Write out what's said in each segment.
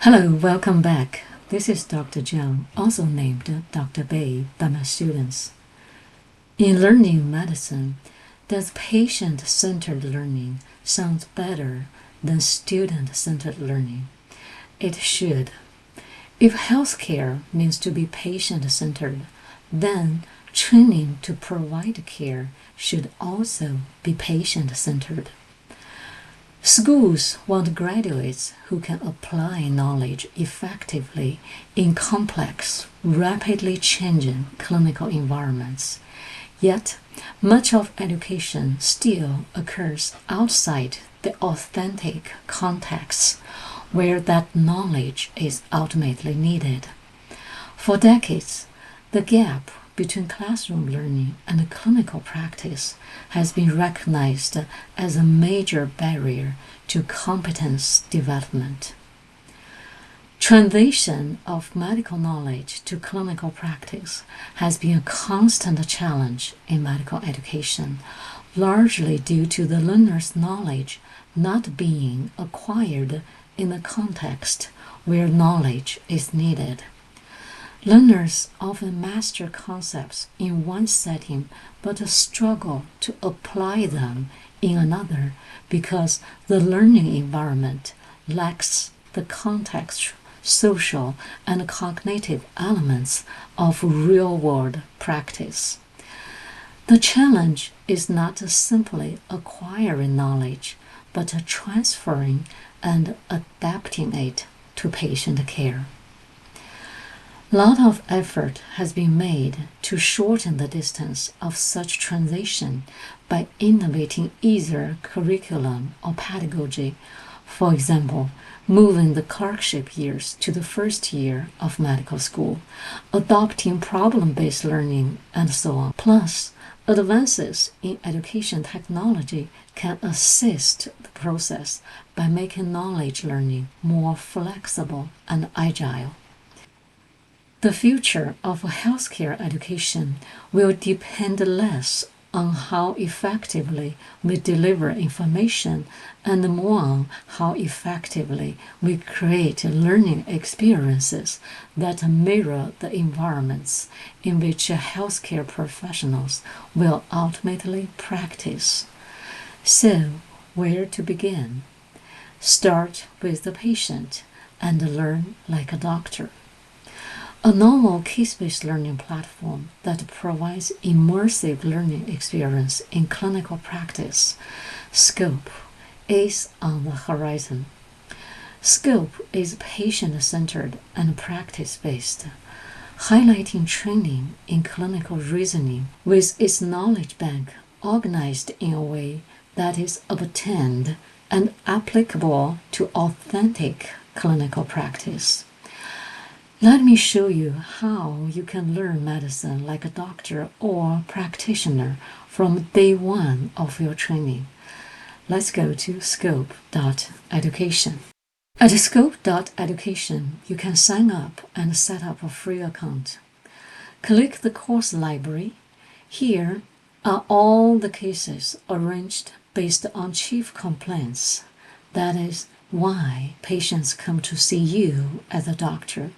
Hello, welcome back. This is Dr. Jiang, also named Dr. Bei by my students. In learning medicine, does patient-centered learning sound better than student-centered learning? It should. If healthcare means to be patient-centered, then training to provide care should also be patient-centered. Schools want graduates who can apply knowledge effectively in complex, rapidly changing clinical environments. Yet, much of education still occurs outside the authentic contexts where that knowledge is ultimately needed. For decades, the gap between classroom learning and clinical practice has been recognized as a major barrier to competence development. Translation of medical knowledge to clinical practice has been a constant challenge in medical education, largely due to the learner's knowledge not being acquired in a context where knowledge is needed. Learners often master concepts in one setting but struggle to apply them in another because the learning environment lacks the context, social, and cognitive elements of real-world practice. The challenge is not simply acquiring knowledge, but transferring and adapting it to patient care. A lot of effort has been made to shorten the distance of such transition by innovating either curriculum or pedagogy. For example, moving the clerkship years to the first year of medical school, adopting problem-based learning, and so on. Plus, advances in education technology can assist the process by making knowledge learning more flexible and agile. The future of healthcare education will depend less on how effectively we deliver information and more on how effectively we create learning experiences that mirror the environments in which healthcare professionals will ultimately practice. So, where to begin? Start with the patient and learn like a doctor. A novel case-based learning platform that provides immersive learning experience in clinical practice, Scope, is on the horizon. Scope is patient-centered and practice-based, highlighting training in clinical reasoning with its knowledge bank organized in a way that is obtained and applicable to authentic clinical practice. Let me show you how you can learn medicine like a doctor or practitioner from day one of your training. Let's go to scope.education. At scope.education, you can sign up and set up a free account. Click the course library. Here are all the cases arranged based on chief complaints. That is why patients come to see you as a doctor.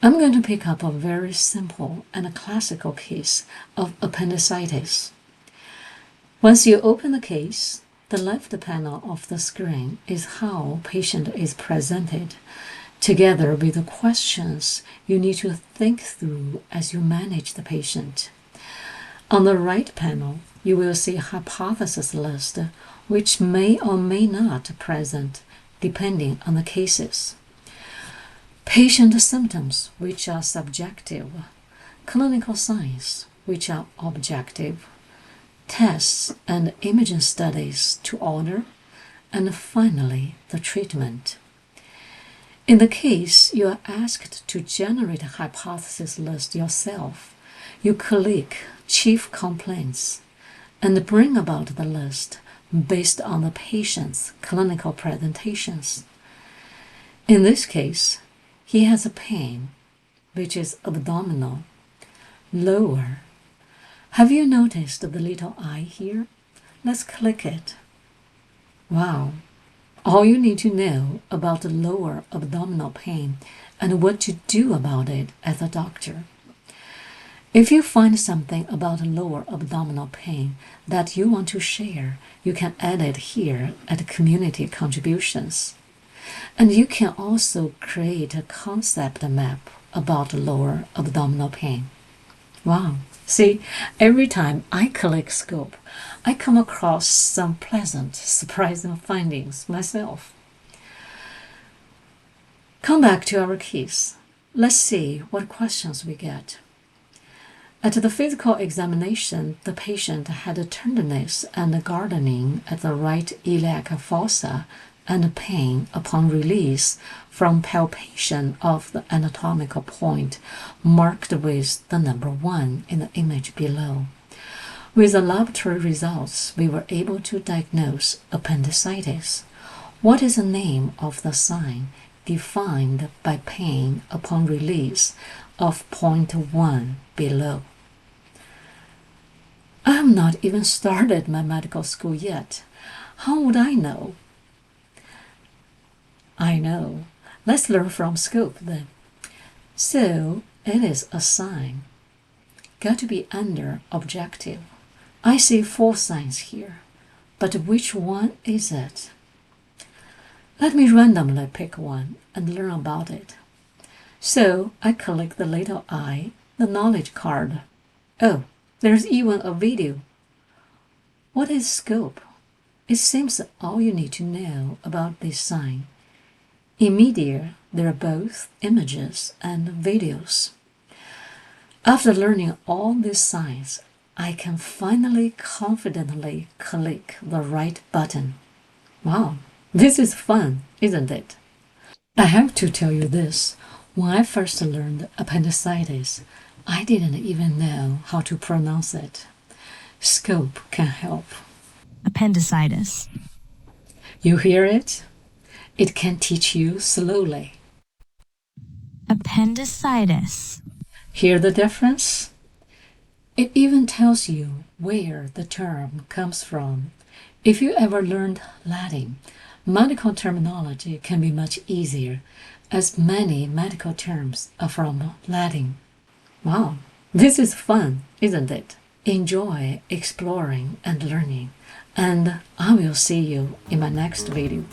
I'm going to pick up a very simple and a classical case of appendicitis. Once you open the case, the left panel of the screen is how patient is presented, together with the questions you need to think through as you manage the patient. On the right panel, you will see hypothesis list, which may or may not present depending on the cases. Patient symptoms, which are subjective, clinical signs, which are objective, tests and imaging studies to order, and finally, the treatment. In the case you are asked to generate a hypothesis list yourself, you click Chief Complaints and bring about the list based on the patient's clinical presentations. In this case, he has a pain, which is abdominal, lower. Have you noticed the little eye here? Let's click it. Wow, all you need to know about the lower abdominal pain and what to do about it as a doctor. If you find something about lower abdominal pain that you want to share, you can add it here at Community Contributions. And you can also create a concept map about lower abdominal pain. Wow. See, every time I click Scope, I come across some pleasant, surprising findings myself. Come back to our case. Let's see what questions we get. At the physical examination, the patient had a tenderness and gardening at the right iliac fossa and pain upon release from palpation of the anatomical point marked with the number 1 in the image below. With the laboratory results, we were able to diagnose appendicitis. What is the name of the sign defined by pain upon release of point 1 below? I have not even started my medical school yet. How would I know? I know. Let's learn from Scope then. So, it is a sign. Got to be under objective. I see 4 signs here, but which one is it? Let me randomly pick one and learn about it. So, I click the little I, the knowledge card. Oh, there's even a video. What is Scope? It seems all you need to know about this sign. In media, there are both images and videos. After learning all these signs, I can finally confidently click the right button. Wow, this is fun, isn't it? I have to tell you this. When I first learned appendicitis, I didn't even know how to pronounce it. Scope can help. Appendicitis. You hear it? It can teach you slowly. Appendicitis. Hear the difference? It even tells you where the term comes from. If you ever learned Latin, medical terminology can be much easier, as many medical terms are from Latin. Wow, this is fun, isn't it? Enjoy exploring and learning, and I will see you in my next video.